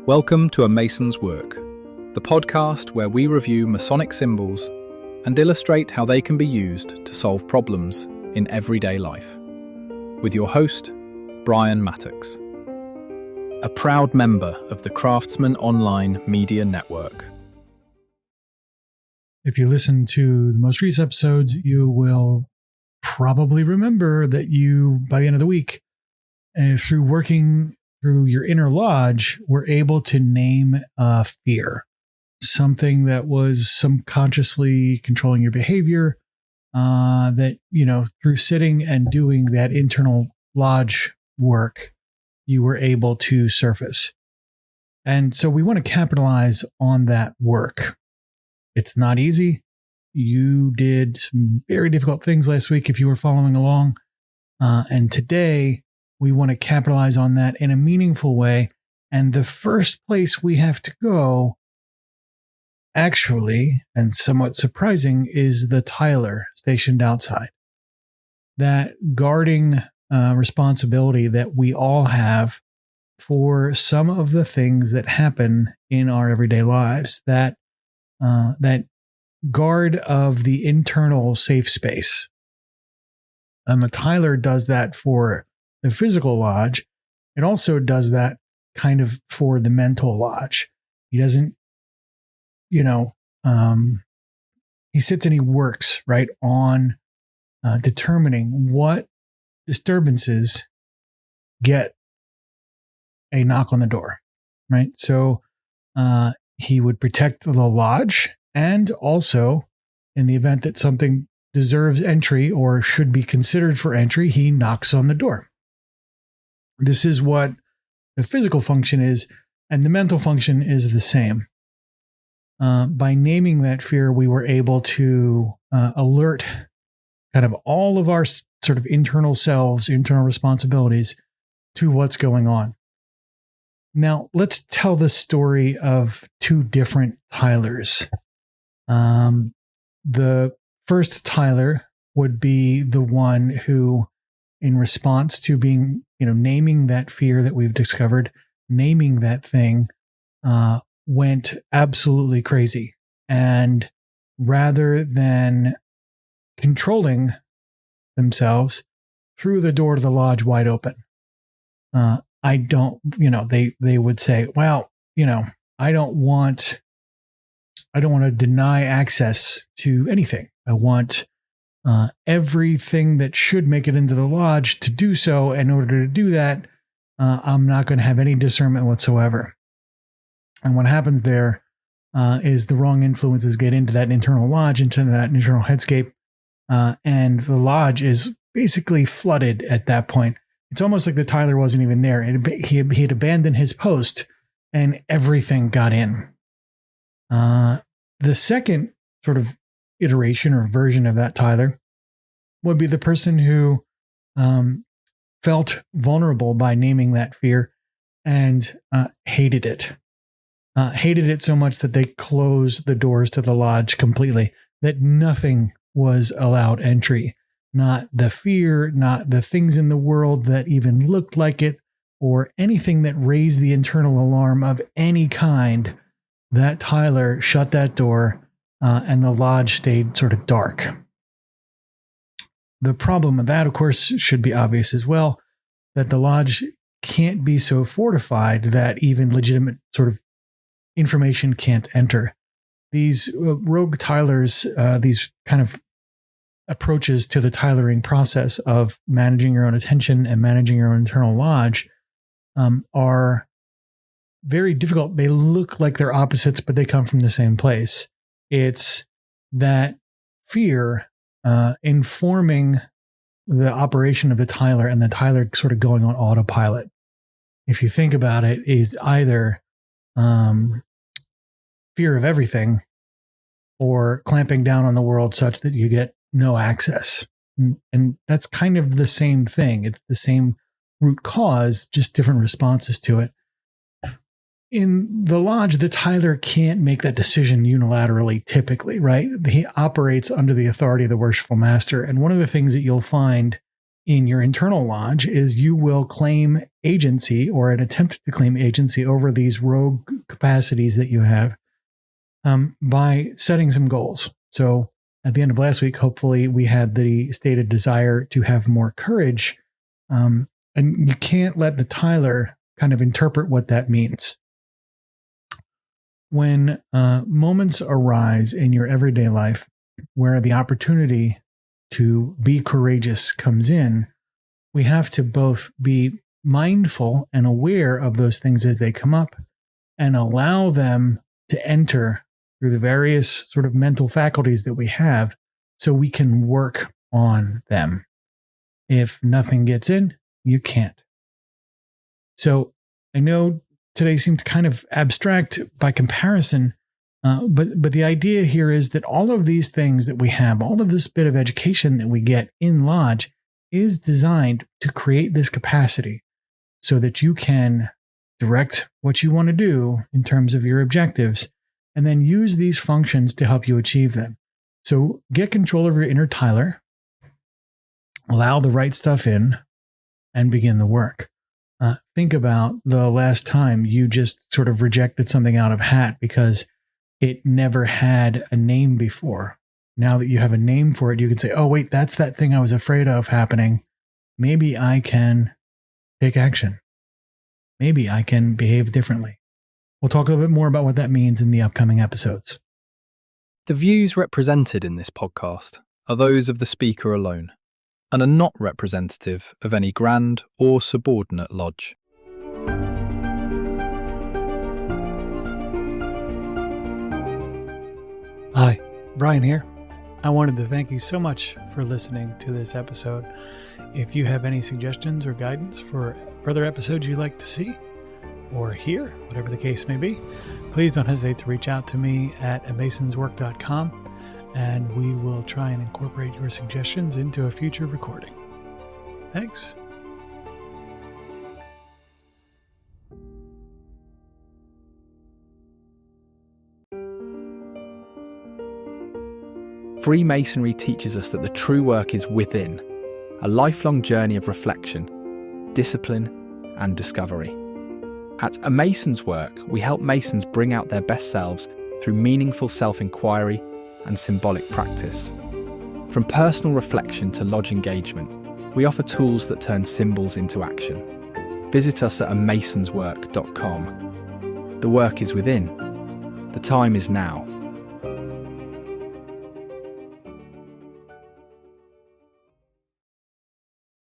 Welcome to A Mason's Work, the podcast where we review Masonic symbols and illustrate how they can be used to solve problems in everyday life. With your host, Brian Mattox, a proud member of the Craftsman Online Media Network. If you listen to the most recent episodes, you will probably remember that you, by the end of the week, through working through your inner lodge, were able to name a fear, something that was subconsciously controlling your behavior, that, through sitting and doing that internal lodge work, you were able to surface. And so we want to capitalize on that work. It's not easy. You did some very difficult things last week if you were following along. And today we want to capitalize on that in a meaningful way. And the first place we have to go, actually, and somewhat surprising, is the tiler stationed outside. That guarding responsibility that we all have for some of the things that happen in our everyday lives, that guard of the internal safe space. And the tiler does that for the physical lodge. It also does that kind of for the mental lodge. He doesn't, he sits and he works right on determining what disturbances get a knock on the door, right? So he would protect the lodge, and also in the event that something deserves entry or should be considered for entry, he knocks on the door. This is what the physical function is, and the mental function is the same. By naming that fear, we were able to alert kind of all of our sort of internal selves, internal responsibilities to what's going on. Now, let's tell the story of two different tilers. The first tiler would be the one who, in response to being, naming that fear that we've discovered, naming that thing, went absolutely crazy. And rather than controlling themselves, threw the door to the lodge wide open. They would say, well, I don't want to deny access to anything. I want everything that should make it into the lodge to do so. In order to do that, I'm not going to have any discernment whatsoever. And what happens there is the wrong influences get into that internal lodge, into that internal headscape, and the lodge is basically flooded at that point. It's almost like the tiler wasn't even there. He had abandoned his post, and everything got in. The second sort of iteration or version of that tiler would be the person who felt vulnerable by naming that fear and hated it. Hated it so much that they closed the doors to the lodge completely, that nothing was allowed entry. Not the fear, not the things in the world that even looked like it, or anything that raised the internal alarm of any kind. That tiler shut that door, and the lodge stayed sort of dark. The problem with that, of course, should be obvious as well, that the lodge can't be so fortified that even legitimate sort of information can't enter. These rogue tilers, these kind of approaches to the tilering process of managing your own attention and managing your own internal lodge are very difficult. They look like they're opposites, but they come from the same place. It's that fear informing the operation of the tiler, and the tiler sort of going on autopilot. If you think about it, is either fear of everything or clamping down on the world such that you get no access. And that's kind of the same thing. It's the same root cause, just different responses to it. In the lodge, the tiler can't make that decision unilaterally, typically, right? He operates under the authority of the worshipful master. And one of the things that you'll find in your internal lodge is you will claim agency or an attempt to claim agency over these rogue capacities that you have by setting some goals. So at the end of last week, hopefully we had the stated desire to have more courage. And you can't let the Tyler kind of interpret what that means. When moments arise in your everyday life where the opportunity to be courageous comes in, we have to both be mindful and aware of those things as they come up and allow them to enter through the various sort of mental faculties that we have so we can work on them. If nothing gets in, you can't. So I know today seemed kind of abstract by comparison, but the idea here is that all of these things that we have, all of this bit of education that we get in Lodge is designed to create this capacity so that you can direct what you want to do in terms of your objectives and then use these functions to help you achieve them. So get control of your inner Tyler, allow the right stuff in, and begin the work. Think about the last time you just sort of rejected something out of hat because it never had a name before. Now that you have a name for it, you can say, oh, wait, that's that thing I was afraid of happening. Maybe I can take action. Maybe I can behave differently. We'll talk a little bit more about what that means in the upcoming episodes. The views represented in this podcast are those of the speaker alone and are not representative of any grand or subordinate lodge. Hi, Brian here. I wanted to thank you so much for listening to this episode. If you have any suggestions or guidance for further episodes you'd like to see or hear, whatever the case may be, please don't hesitate to reach out to me at amasonswork.com, and we will try and incorporate your suggestions into a future recording. Thanks. Freemasonry teaches us that the true work is within, a lifelong journey of reflection, discipline, and discovery. At A Mason's Work, we help Masons bring out their best selves through meaningful self-inquiry and symbolic practice. From personal reflection to lodge engagement, we offer tools that turn symbols into action. Visit us at amasonswork.com. The work is within. The time is now.